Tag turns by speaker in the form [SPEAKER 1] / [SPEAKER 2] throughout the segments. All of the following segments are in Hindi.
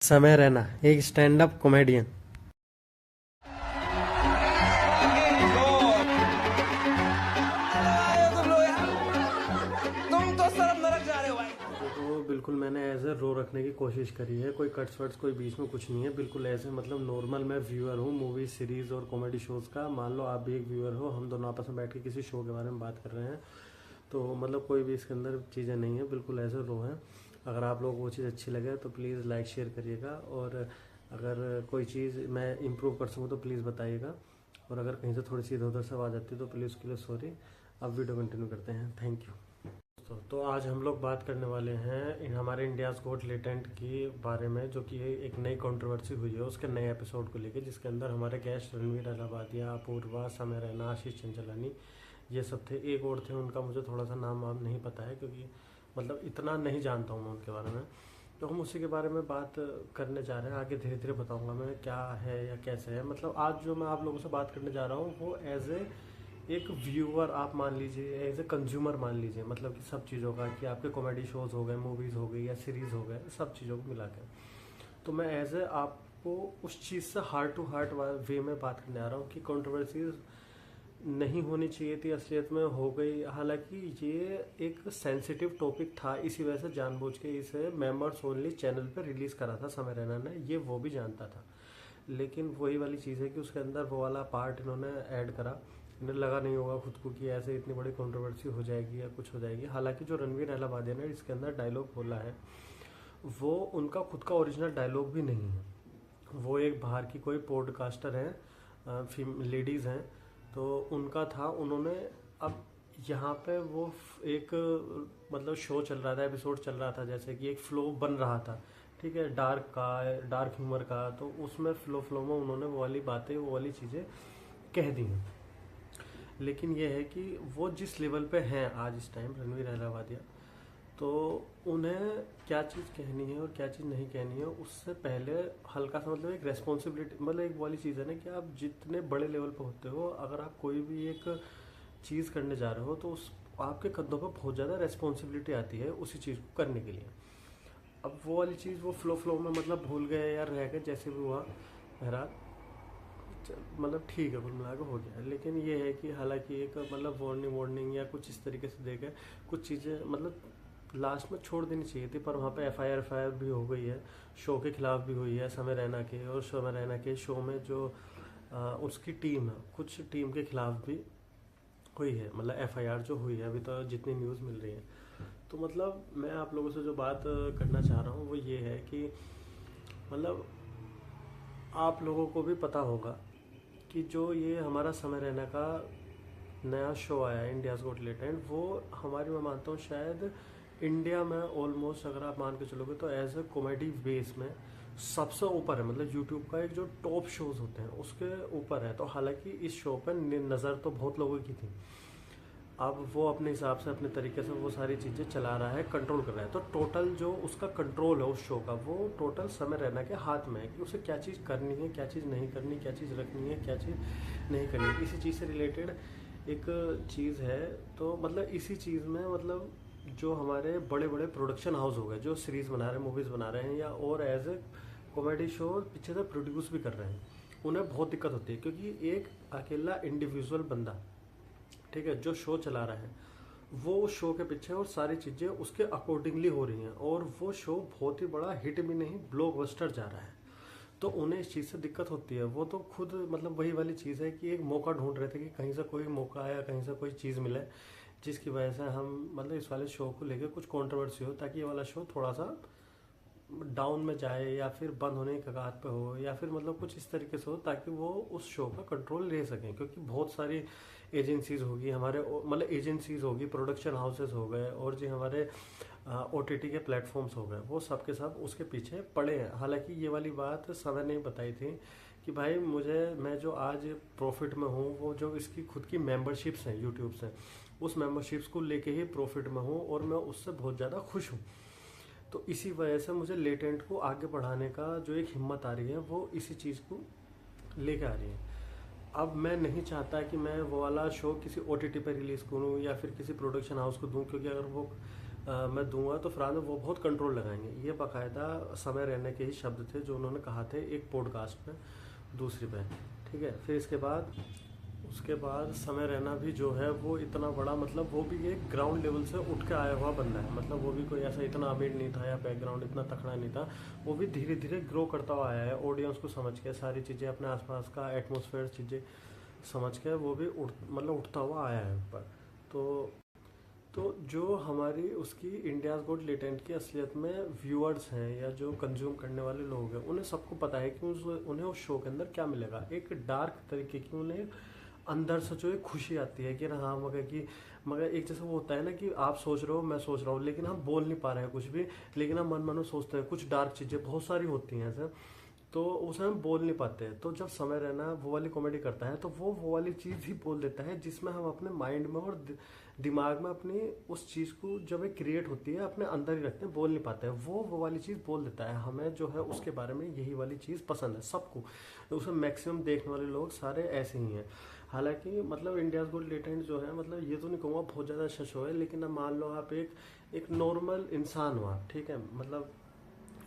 [SPEAKER 1] समय रैना एक स्टैंड अप कॉमेडियन।
[SPEAKER 2] तुम तो सरम नरक जा रहे हो भाई।
[SPEAKER 1] तो बिल्कुल मैंने एज ए रो रखने की कोशिश करी है, कोई कट्स वट्स कोई बीच में कुछ नहीं है, बिल्कुल ऐसे मतलब नॉर्मल मैं व्यूअर हूँ मूवी सीरीज और कॉमेडी शोज़ का। मान लो आप भी एक व्यूअर हो, हम दोनों आपस में बैठ के किसी शो के बारे में बात कर रहे हैं, तो मतलब कोई भी इसके अंदर चीज़ें नहीं है, बिल्कुल ऐसे रो है। अगर आप लोगों को वो चीज़ अच्छी लगे तो प्लीज़ लाइक शेयर करिएगा, और अगर कोई चीज़ मैं इम्प्रूव कर सकूँ तो प्लीज़ बताइएगा, और अगर कहीं से थोड़ी सी इधर उधर से आवाज़ आती है तो प्लीज़ उसके लिए सॉरी। अब वीडियो कंटिन्यू करते हैं, थैंक यू। तो आज हम लोग बात करने वाले हैं हमारे इंडियाज़ गोट लेटेंट के बारे में, जो कि एक नई कंट्रोवर्सी हुई है उसके नए एपिसोड को लेके, जिसके अंदर हमारे गेस्ट रणवीर अलाहाबादिया, अपूर्वा, समय रैना, आशीष चंचलानी ये सब थे। एक और थे, उनका मुझे थोड़ा सा नाम वाम नहीं पता है, क्योंकि मतलब इतना नहीं जानता हूँ मैं उनके बारे में। तो हम उसी के बारे में बात करने जा रहे हैं, आगे धीरे धीरे बताऊँगा मैं क्या है या कैसे है। मतलब आज जो मैं आप लोगों से बात करने जा रहा हूँ वो एज ए एक व्यूअर आप मान लीजिए, एज ए कंज्यूमर मान लीजिए, मतलब कि सब चीज़ों का, कि आपके कॉमेडी शोज़ हो गए, मूवीज़ हो गई या सीरीज़ हो गए, सब चीज़ों को मिला के तो मैं एज ए आपको उस चीज़ से हार्ट टू हार्ट वे में बात करने आ रहा हूँ कि कंट्रोवर्सीज नहीं होनी चाहिए थी, असलियत में हो गई। हालांकि ये एक सेंसिटिव टॉपिक था, इसी वजह से जानबूझ के इसे मेंबर्स ओनली चैनल पे रिलीज़ करा था समय रैना ने, ये वो भी जानता था। लेकिन वही वाली चीज़ है कि उसके अंदर वो वाला पार्ट इन्होंने ऐड करा। इन्हें लगा नहीं होगा खुद को कि ऐसे इतनी बड़ी कंट्रोवर्सी हो जाएगी या कुछ हो जाएगी। हालांकि जो रणवीर अहलावालिया ने इसके अंदर डायलॉग बोला है वो उनका खुद का ओरिजिनल डायलॉग भी नहीं है, वो एक बाहर की कोई पॉडकास्टर हैं, लेडीज़ हैं, तो उनका था। उन्होंने अब यहाँ पे वो एक मतलब शो चल रहा था, एपिसोड चल रहा था, जैसे कि एक फ्लो बन रहा था, ठीक है, डार्क ह्यूमर का, तो उसमें फ्लो में उन्होंने वो वाली बातें, वो वाली चीज़ें कह दी हैं। लेकिन ये है कि वो जिस लेवल पे हैं आज इस टाइम रणवीर अहलावालिया, तो उन्हें क्या चीज़ कहनी है और क्या चीज़ नहीं कहनी है उससे पहले हल्का सा मतलब एक रेस्पॉन्सिबिलिटी, मतलब एक वाली चीज़ है ना कि आप जितने बड़े लेवल पर होते हो, अगर आप कोई भी एक चीज़ करने जा रहे हो तो उस आपके कंधों पर बहुत ज़्यादा रेस्पॉन्सिबिलिटी आती है उसी चीज़ को करने के लिए। अब वो वाली चीज़ वो फ्लो में मतलब भूल गए या रह गए, जैसे भी हुआ, बहरहाल मतलब ठीक है, कुल मिला के हो गया। लेकिन ये है कि हालांकि एक मतलब वार्निंग या कुछ इस तरीके से देकर कुछ चीज़ें मतलब लास्ट में छोड़ देनी चाहिए थी, पर वहाँ पे एफआईआर भी हो गई है, शो के खिलाफ भी हुई है समय रैना के, और समय रैना के शो में जो उसकी टीम है, कुछ टीम के खिलाफ भी हुई है, मतलब एफआईआर जो हुई है अभी तो जितनी न्यूज़ मिल रही है। तो मतलब मैं आप लोगों से जो बात करना चाह रहा हूँ वो ये है कि मतलब आप लोगों को भी पता होगा कि जो ये हमारा समय रैना का नया शो आया है इंडियाज़ गॉट टैलेंट, वो हमारी, मैं मानता हूँ शायद इंडिया में ऑलमोस्ट, अगर आप मान के चलोगे तो एज ए कॉमेडी बेस में सबसे ऊपर है, मतलब यूट्यूब का एक जो टॉप शोज होते हैं उसके ऊपर है। तो हालांकि इस शो पर नज़र तो बहुत लोगों की थी, अब वो अपने हिसाब से अपने तरीके से वो सारी चीज़ें चला रहा है, कंट्रोल कर रहा है। तो टोटल जो उसका कंट्रोल है उस शो का, वो टोटल समय रैना के हाथ में है कि उसे क्या चीज़ करनी है, क्या चीज़ नहीं करनी, क्या चीज़ रखनी है, क्या चीज़ नहीं करनी है। इसी चीज़ से रिलेटेड एक चीज़ है। तो मतलब इसी चीज़ में मतलब जो हमारे बड़े बड़े प्रोडक्शन हाउस हो गए, जो सीरीज़ बना रहे हैं, मूवीज़ बना रहे हैं, या और एज ए कॉमेडी शो पीछे से प्रोड्यूस भी कर रहे हैं, उन्हें बहुत दिक्कत होती है, क्योंकि एक अकेला इंडिविजुअल बंदा, ठीक है, जो शो चला रहा है, वो उस शो के पीछे और सारी चीज़ें उसके अकॉर्डिंगली हो रही हैं, और वो शो बहुत ही बड़ा हिट भी नहीं ब्लॉकबस्टर जा रहा है। तो उन्हें इस चीज़ से दिक्कत होती है। वो तो खुद मतलब वही वाली चीज़ है कि एक मौका ढूंढ रहे थे कि कहीं से कोई मौका आया, कहीं से कोई चीज़ मिले जिसकी वजह से हम मतलब इस वाले शो को लेकर कुछ कंट्रोवर्सी हो, ताकि ये वाला शो थोड़ा सा डाउन में जाए या फिर बंद होने की कगार पे हो, या फिर मतलब कुछ इस तरीके से हो ताकि वो उस शो का कंट्रोल ले सकें। क्योंकि बहुत सारी एजेंसीज होगी हमारे, मतलब एजेंसीज होगी, प्रोडक्शन हाउसेस हो गए, और जो हमारे ओटीटी के प्लेटफॉर्म्स हो गए, वो सब के सब उसके पीछे पड़े हैं। हालांकि ये वाली बात समय ने बताई थी कि भाई मैं जो आज प्रॉफिट में हूँ, वो जो इसकी खुद की मेंबरशिप्स हैं यूट्यूब से, उस मेंबरशिप्स को लेके ही प्रॉफिट में हूँ, और मैं उससे बहुत ज़्यादा खुश हूँ। तो इसी वजह से मुझे लेटेंट को आगे बढ़ाने का जो एक हिम्मत आ रही है, वो इसी चीज़ को लेके आ रही है। अब मैं नहीं चाहता कि मैं वो वाला शो किसी ओटीटी पर रिलीज़ करूँ या फिर किसी प्रोडक्शन हाउस को दूँ, क्योंकि अगर वो मैं दूंगा तो फरहान वो बहुत कंट्रोल लगाएंगे। ये बाकायदा समय रहने के ही शब्द थे जो उन्होंने कहा थे एक पॉडकास्ट में दूसरी पे। ठीक है, फिर उसके बाद समय रैना भी जो है वो इतना बड़ा, मतलब वो भी एक ग्राउंड लेवल से उठ के आया हुआ बंदा है। मतलब वो भी कोई ऐसा इतना अमीर नहीं था या बैकग्राउंड इतना तकड़ा नहीं था। वो भी धीरे धीरे ग्रो करता हुआ आया है, ऑडियंस को समझ के, सारी चीज़ें अपने आसपास का एटमॉस्फेयर चीज़ें समझ के वो भी उठता हुआ आया है ऊपर। तो जो हमारी उसकी इंडियाज़ गॉट टैलेंट की असलियत में व्यूअर्स हैं या जो कंज्यूम करने वाले लोग हैं, उन्हें सबको पता है कि उन्हें उस शो के अंदर क्या मिलेगा। एक डार्क तरीके की उन्हें अंदर से जो एक खुशी आती है कि हाँ, मगर एक जैसे वो होता है ना कि आप सोच रहे हो, मैं सोच रहा हूँ, लेकिन हम बोल नहीं पा रहे हैं कुछ भी, लेकिन हम मन में सोचते हैं। कुछ डार्क चीज़ें बहुत सारी होती हैं ऐसे, तो उसे हम बोल नहीं पाते। तो जब समय रैना वो वाली कॉमेडी करता है तो वो वाली चीज़ ही बोल देता है जिसमें हम अपने माइंड में और दिमाग में अपनी उस चीज़ को जब एक क्रिएट होती है अपने अंदर ही रखते हैं, बोल नहीं पाते हैं। वो वाली चीज़ बोल देता है। हमें जो है उसके बारे में यही वाली चीज़ पसंद है सबको। तो उसे मैक्सिमम देखने वाले लोग सारे ऐसे ही हैं। हालांकि मतलब इंडियाज़ गॉट टैलेंट जो है, मतलब ये तो नहीं कहूँगा बहुत ज़्यादा अच्छा शो है, लेकिन अब मान लो आप एक नॉर्मल इंसान हो आप, ठीक है, मतलब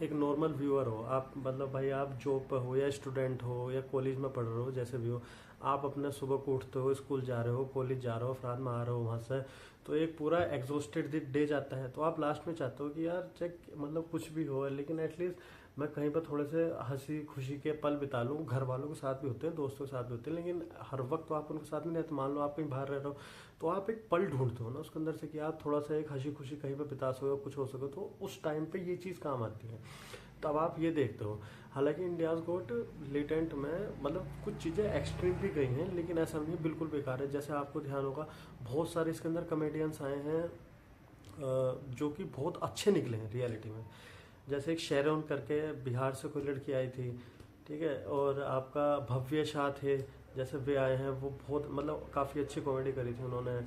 [SPEAKER 1] एक नॉर्मल व्यूअर हो आप, मतलब भाई आप जॉब पर हो या स्टूडेंट हो या कॉलेज में पढ़ रहे हो, जैसे भी हो, आप अपने सुबह को उठते हो, स्कूल जा रहे हो, कॉलेज जा रहे हो, रात में आ रहे हो वहाँ से, तो एक पूरा एग्जॉस्टेड डे जाता है। तो आप लास्ट में चाहते हो कि यार चेक मतलब कुछ भी हो, लेकिन एटलीस्ट मैं कहीं पर थोड़े से हंसी खुशी के पल बिता लूँ। घर वालों के साथ भी होते हैं, दोस्तों के साथ भी होते हैं, लेकिन हर वक्त तो आप उनके साथ नहीं रहते। मान लो आप कहीं बाहर रह रहे हो, तो आप एक पल ढूंढते हो ना उसके अंदर से कि आप थोड़ा सा एक हंसी खुशी कहीं पर बिता सको, कुछ हो सके, तो उस टाइम पे ये चीज़ काम आती है। तब आप ये देखते हो। हालांकि इंडियाज़ गॉट टैलेंट में मतलब कुछ चीज़ें एक्सट्रीम भी गई हैं, लेकिन ऐसा नहीं बिल्कुल बेकार है। जैसे आपको ध्यान होगा बहुत सारे इसके अंदर कॉमेडियंस आए हैं जो कि बहुत अच्छे निकले हैं रियलिटी में। जैसे एक शेरौन करके बिहार से कोई लड़की आई थी, ठीक है, और आपका भव्य शाह थे, जैसे वे आए हैं, वो बहुत मतलब काफ़ी अच्छी कॉमेडी करी थी उन्होंने।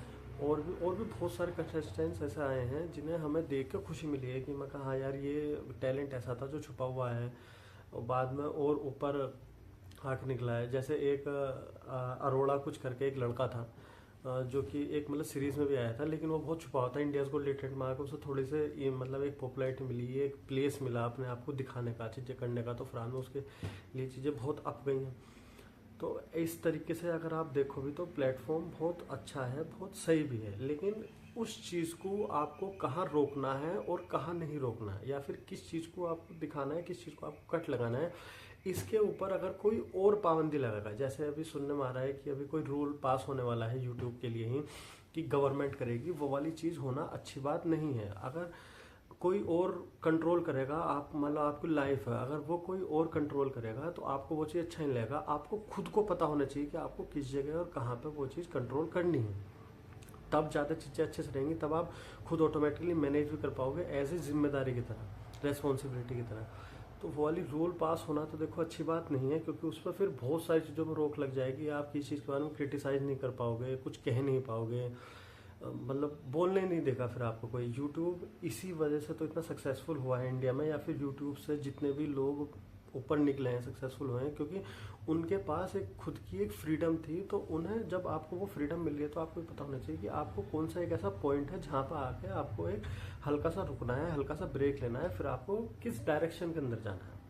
[SPEAKER 1] और भी बहुत सारे कंटेस्टेंट्स ऐसे आए हैं जिन्हें हमें देख कर खुशी मिली है कि मैं कहा हाँ यार ये टैलेंट ऐसा था जो छुपा हुआ है और बाद में और ऊपर आके निकला है। जैसे एक अरोड़ा कुछ करके एक लड़का था जो कि एक मतलब सीरीज में भी आया था, लेकिन वो बहुत छुपा हुआ था। इंडियाज़ गॉट टैलेंट में आकर उसे थोड़ी से ये मतलब एक पॉपुलैरिटी मिली, एक प्लेस मिला अपने आप को दिखाने का, चीज़ें करने का। तो फरहान में उसके लिए चीज़ें बहुत अप गई हैं। तो इस तरीके से अगर आप देखो भी तो प्लेटफॉर्म बहुत अच्छा है, बहुत सही भी है, लेकिन उस चीज़ को आपको कहाँ रोकना है और कहाँ नहीं रोकना है, या फिर किस चीज़ को आपको दिखाना है, किस चीज़ को आपको कट लगाना है, इसके ऊपर अगर कोई और पाबंदी लगाएगा। जैसे अभी सुनने में आ रहा है कि अभी कोई रूल पास होने वाला है यूट्यूब के लिए ही कि गवर्नमेंट करेगी, वो वाली चीज़ होना अच्छी बात नहीं है। अगर कोई और कंट्रोल करेगा, आप मतलब आपकी लाइफ है, अगर वो कोई और कंट्रोल करेगा तो आपको वो चीज़ अच्छा नहीं लगेगा। आपको खुद को पता होना चाहिए कि आपको किस जगह और कहाँ पे वो चीज़ कंट्रोल करनी है, तब ज़्यादा चीज़ें अच्छे से रहेंगी, तब आप खुद ऑटोमेटिकली मैनेज भी कर पाओगे एज ए जिम्मेदारी की तरह, रेस्पॉन्सिबिलिटी की तरह। तो वो वाली रूल पास होना तो देखो अच्छी बात नहीं है, क्योंकि उस पर फिर बहुत सारी चीज़ों पर रोक लग जाएगी। आप किसी चीज़ के बारे में क्रिटिसाइज नहीं कर पाओगे, कुछ कह नहीं पाओगे, मतलब बोलने नहीं देगा फिर आपको कोई। यूट्यूब इसी वजह से तो इतना सक्सेसफुल हुआ है इंडिया में, या फिर यूट्यूब से जितने भी लोग ऊपर निकले हैं, सक्सेसफुल हुए हैं, क्योंकि उनके पास एक खुद की एक फ्रीडम थी। तो उन्हें जब आपको वो फ्रीडम मिल रही है तो आपको पता होना चाहिए कि आपको कौन सा एक ऐसा पॉइंट है जहाँ पर आके आपको एक हल्का सा रुकना है, हल्का सा ब्रेक लेना है, फिर आपको किस डायरेक्शन के अंदर जाना है।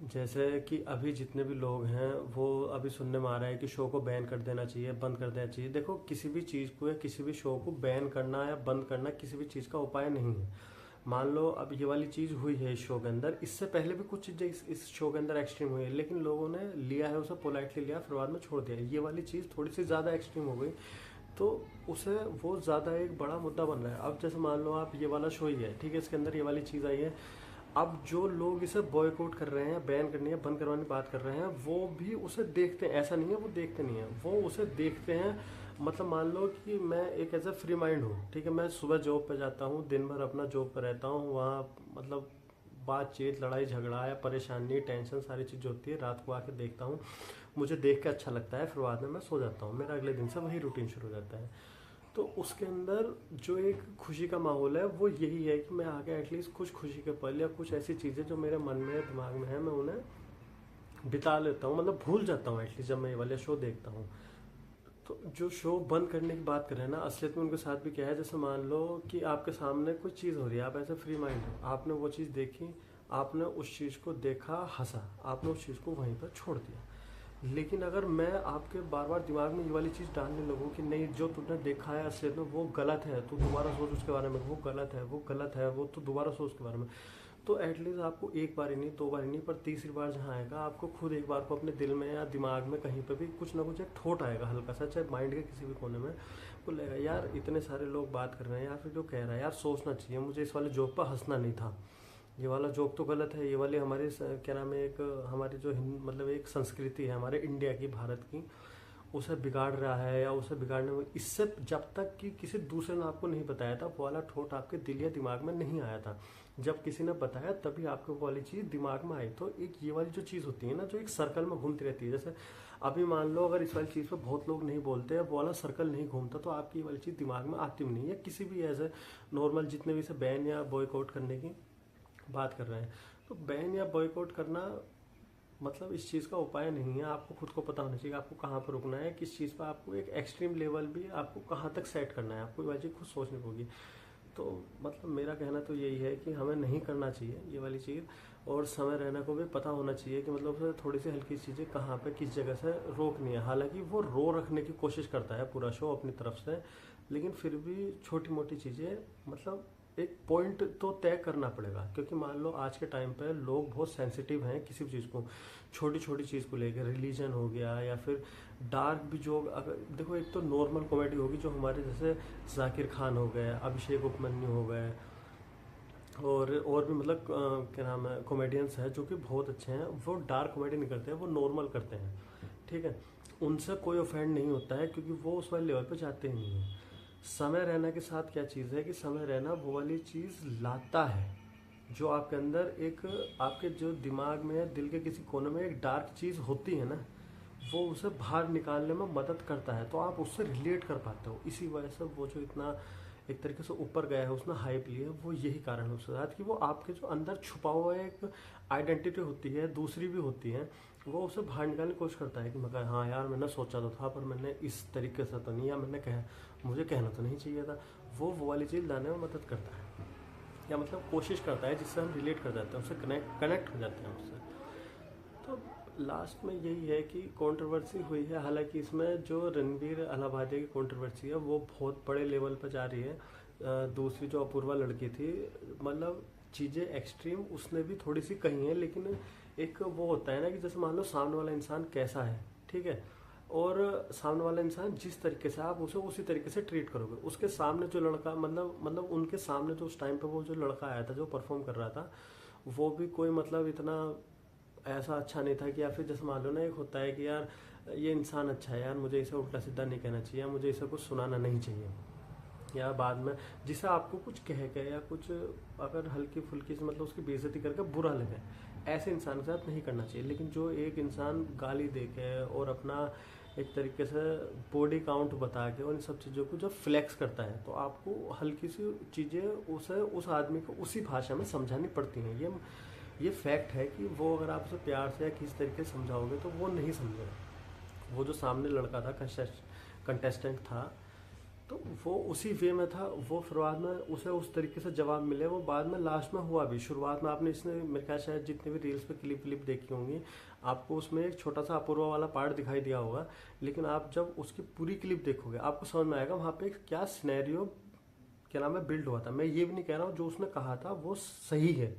[SPEAKER 1] जैसे कि अभी जितने भी लोग हैं वो अभी सुनने में आ रहा है कि शो को बैन कर देना चाहिए, बंद कर देना चाहिए। देखो किसी भी चीज़ को या किसी भी शो को बैन करना या बंद करना किसी भी चीज़ का उपाय नहीं है। मान लो अब ये वाली चीज़ हुई है इस शो के अंदर, इससे पहले भी कुछ चीज़ें इस शो के अंदर एक्सट्रीम हुई है, लेकिन लोगों ने लिया है, उसे पोलाइटली लिया, फिर बाद में छोड़ दिया। ये वाली चीज़ थोड़ी सी ज़्यादा एक्सट्रीम हो गई तो उसे वो ज़्यादा एक बड़ा मुद्दा बन रहा है। अब जैसे मान लो आप ये वाला शो ही है, ठीक है, इसके अंदर ये वाली चीज़ आई है, अब जो लोग इसे बॉयकॉट कर रहे हैं, बैन करनी है, बंद करवाने की बात कर रहे हैं, वो भी उसे देखते हैं। ऐसा नहीं है वो देखते नहीं है, वो उसे देखते हैं। मतलब मान लो कि मैं एक ऐसा फ्री माइंड हूँ, ठीक है, मैं सुबह जॉब पे जाता हूँ, दिन भर अपना जॉब पे रहता हूँ, वहाँ मतलब बातचीत, लड़ाई झगड़ा या परेशानी, टेंशन, सारी चीज़ होती है। रात को आके देखता हूँ, मुझे देख के अच्छा लगता है, फिर बाद में मैं सो जाता हूँ, मेरा अगले दिन से वही रूटीन शुरू हो जाता है। तो उसके अंदर जो एक खुशी का माहौल है वो यही है कि मैं आगे एटलीस्ट कुछ खुशी के पल या कुछ ऐसी चीज़ें जो मेरे मन में दिमाग में है, मैं उन्हें बिता लेता हूँ, मतलब भूल जाता हूँ एटलीस्ट जब मैं ये वाले शो देखता हूँ। तो जो शो बंद करने की बात कर रहे हैं ना, असलियत में उनके साथ भी क्या है, जैसे मान लो कि आपके सामने कोई चीज़ हो रही है, आप ऐसे फ्री माइंड हो, आपने वो चीज़ देखी, आपने उस चीज़ को देखा, हंसा, आपने उस चीज़ को वहीं पर छोड़ दिया। लेकिन अगर मैं आपके बार बार दिमाग में ये वाली चीज़ डालने लगूँ कि नहीं, जो तुमने देखा है असलियत में वो गलत है, तू दोबारा सोच उसके बारे में, वो गलत है, वो गलत है, वो तो दोबारा सोच उसके बारे में, तो एटलीस्ट आपको एक बार ही नहीं, दो बार ही नहीं, पर तीसरी बार जहाँ आएगा आपको खुद एक बार को अपने दिल में या दिमाग में कहीं पर भी कुछ ना कुछ एक थॉट आएगा हल्का सा, चाहे माइंड के किसी भी कोने में, वो लगेगा यार इतने सारे लोग बात कर रहे हैं, या फिर जो कह रहा है यार सोचना चाहिए, मुझे इस वाले जोक पर हंसना नहीं था, ये वाला जोक तो गलत है, ये वाली हमारी क्या नाम है, एक हमारी जो मतलब एक संस्कृति है हमारे इंडिया की, भारत की, उसे बिगाड़ रहा है, या उसे बिगाड़ने में, इससे जब तक कि किसी दूसरे ने आपको नहीं बताया था वो वाला थॉट आपके दिल या दिमाग में नहीं आया था, जब किसी ने बताया तभी आपको वो वाली चीज़ दिमाग में आई। तो एक ये वाली जो चीज़ होती है ना, जो एक सर्कल में घूमती रहती है, जैसे अभी मान लो अगर इस वाली चीज़ पर बहुत लोग नहीं बोलते, वो वाला सर्कल नहीं घूमता, तो आपकी ये वाली चीज़ दिमाग में आती भी नहीं है, किसी भी एज ए नॉर्मल जितने भी इसे बैन या बॉयकॉट करने की बात कर रहे हैं, तो बैन या बॉयकॉट करना मतलब इस चीज़ का उपाय नहीं है। आपको खुद को पता होना चाहिए आपको कहाँ पर रुकना है, किस चीज़ पर आपको एक एक्सट्रीम लेवल भी आपको कहाँ तक सेट करना है, आपको ये वाली चीज़ खुद सोचनी होगी। तो मतलब मेरा कहना तो यही है कि हमें नहीं करना चाहिए ये वाली चीज़, और समय रहने को भी पता होना चाहिए कि मतलब थोड़ी सी हल्की चीज़ें कहाँ पे किस जगह से रोकनी है। हालांकि वो रो रखने की कोशिश करता है पूरा शो अपनी तरफ से, लेकिन फिर भी छोटी मोटी चीज़ें मतलब एक पॉइंट तो तय करना पड़ेगा, क्योंकि मान लो आज के टाइम पे लोग बहुत सेंसिटिव हैं किसी भी चीज़ को, छोटी छोटी चीज़ को लेकर, रिलीजन हो गया या फिर डार्क भी जो, अगर देखो एक तो नॉर्मल कॉमेडी होगी जो हमारे जैसे जाकिर खान हो गए, अभिषेक उपमन्यु हो गए, और भी मतलब क्या नाम है कॉमेडियंस हैं जो कि बहुत अच्छे हैं, वो डार्क कॉमेडी नहीं करते हैं, वो नॉर्मल करते हैं, ठीक है, उनसे कोई ऑफेंड नहीं होता है क्योंकि वो उस वाले लेवल पे जाते ही नहीं है। समय रहना के साथ क्या चीज़ है कि समय रहना वो वाली चीज़ लाता है जो आपके अंदर एक, आपके जो दिमाग में दिल के किसी कोने में एक डार्क चीज़ होती है ना, वो उसे बाहर निकालने में मदद करता है, तो आप उससे रिलेट कर पाते हो। इसी वजह से वो जो इतना एक तरीके से ऊपर गया है, उसने हाइप ली है, वो यही कारण है उसके साथ कि वो आपके जो अंदर छुपा हुआ एक आइडेंटिटी होती है, दूसरी भी होती है, वो उसे बाहर निकालने की कोशिश करता है कि मैं हाँ यार मैंने सोचा तो था पर मैंने इस तरीके से तो नहीं, या मैंने मुझे कहना तो नहीं चाहिए था, वो वाली चीज़ लाने में मदद करता है, या मतलब कोशिश करता है जिससे हम रिलेट कर जाते हैं, उससे कनेक्ट हो जाते हैं उससे। तो लास्ट में यही है कि कंट्रोवर्सी हुई है, हालांकि इसमें जो रणवीर अलाहाबादी की कंट्रोवर्सी है वो बहुत बड़े लेवल पर जा रही है। दूसरी जो अपूर्वा लड़की थी, मतलब चीज़ें एक्सट्रीम उसने भी थोड़ी सी कही है, लेकिन एक वो होता है ना कि जैसे मान लो सामने वाला इंसान कैसा है, ठीक है, और सामने वाला इंसान जिस तरीके से आप उसे उसी तरीके से ट्रीट करोगे। उसके सामने जो लड़का मतलब उनके सामने जो उस टाइम पे वो जो लड़का आया था जो परफॉर्म कर रहा था, वो भी कोई मतलब इतना ऐसा अच्छा नहीं था कि, या फिर जैसे मान लो ना एक होता है कि यार ये इंसान अच्छा है यार, मुझे इसे उल्टा सीधा नहीं कहना चाहिए, मुझे इसे कुछ सुनाना नहीं चाहिए, या बाद में जिसे आपको कुछ कह के या कुछ अगर हल्की फुल्की से मतलब उसकी बेइज्जती करके बुरा लगे, ऐसे इंसान के साथ नहीं करना चाहिए। लेकिन जो एक इंसान गाली दे के और अपना एक तरीके से बॉडी काउंट बता के और इन सब चीज़ों को जब फ्लेक्स करता है, तो आपको हल्की सी चीज़ें उसे उस आदमी को उसी भाषा में समझानी पड़ती हैं। ये फैक्ट है कि वो अगर आप उसे प्यार से या किस तरीके से समझाओगे तो वो नहीं समझेगा। वो जो सामने लड़का था, कंटेस्टेंट था, तो वो उसी वे में था, वो फिर बाद में उसे उस तरीके से जवाब मिले, वो बाद में लास्ट में हुआ भी। शुरुआत में आपने इसने मेरे ख्याल शायद जितने भी रील्स पे क्लिप देखी होंगी, आपको उसमें एक छोटा सा अपूर्वा वाला पार्ट दिखाई दिया होगा, लेकिन आप जब उसकी पूरी क्लिप देखोगे आपको समझ में आएगा वहाँ पे क्या सिनेरियो क्या नाम है बिल्ड हुआ था। मैं ये भी नहीं कह रहा हूँ जो उसने कहा था वो सही है,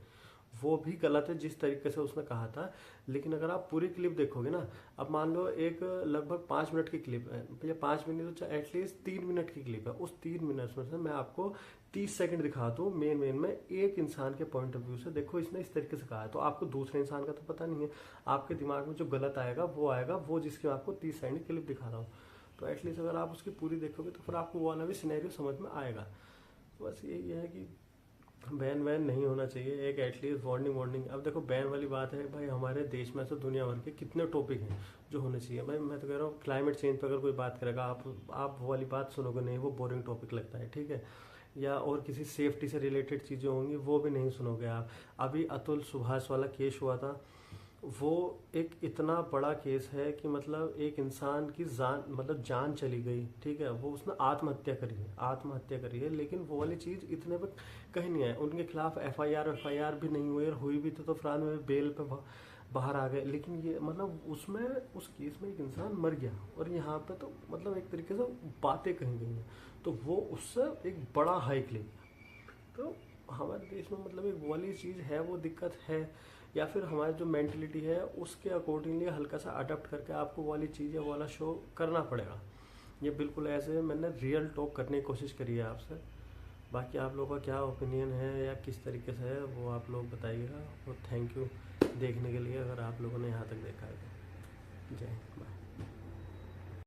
[SPEAKER 1] वो भी गलत है जिस तरीके से उसने कहा था, लेकिन अगर आप पूरी क्लिप देखोगे ना, अब मान लो एक लगभग 5 मिनट की क्लिप है, भैया 5 मिनट तो एटलीस्ट 3 मिनट की क्लिप है, उस 3 मिनट में से मैं आपको 30 सेकंड दिखा दूँ मेन में एक इंसान के पॉइंट ऑफ व्यू से, देखो इसने इस तरीके से कहा है, तो आपको दूसरे इंसान का तो पता नहीं है, आपके दिमाग में जो गलत आएगा वो जिसकी आपको 30 सेकंड की क्लिप दिखा रहा हूँ, तो एटलीस्ट अगर आप उसकी पूरी देखोगे तो फिर आपको वो वाला भी सिनेरियो समझ में आएगा। तो बस यही है कि बैन वैन नहीं होना चाहिए, एक एटलीस्ट वार्निंग। अब देखो बैन वाली बात है भाई, हमारे देश में से दुनिया भर के कितने टॉपिक हैं जो होने चाहिए। भाई मैं तो कह रहा हूँ क्लाइमेट चेंज पर अगर कोई बात करेगा आप वो वाली बात सुनोगे नहीं, वो बोरिंग टॉपिक लगता है, ठीक है, या और किसी सेफ्टी से रिलेटेड चीज़ें होंगी वो भी नहीं सुनोगे आप। अभी अतुल सुभाष वाला केस हुआ था, वो एक इतना बड़ा केस है कि मतलब एक इंसान की जान चली गई, ठीक है, वो उसने आत्महत्या करी है, लेकिन वो वाली चीज इतने पे कहीं नहीं है। उनके खिलाफ एफआईआर भी नहीं हुई, और हुई भी तो फिलहाल में बेल पे बाहर आ गए। लेकिन ये मतलब उसमें उस केस में एक इंसान मर गया, और यहाँ पे तो मतलब एक तरीके से बातें कही गई हैं, तो वो उससे एक बड़ा हाइक ले गया। तो हमारे देश में मतलब एक वो वाली चीज़ है, वो दिक्कत है, या फिर हमारी जो मेंटलिटी है उसके अकॉर्डिंगली हल्का सा अडॉप्ट करके आपको वो वाली चीज़ या वो वाला शो करना पड़ेगा। ये बिल्कुल ऐसे मैंने रियल टॉक करने की कोशिश करी है आपसे। बाकी आप लोगों का क्या ओपिनियन है या किस तरीके से है वो आप लोग बताइएगा, और थैंक यू देखने के लिए, अगर आप लोगों ने यहाँ तक देखा है तो। जय हिंद।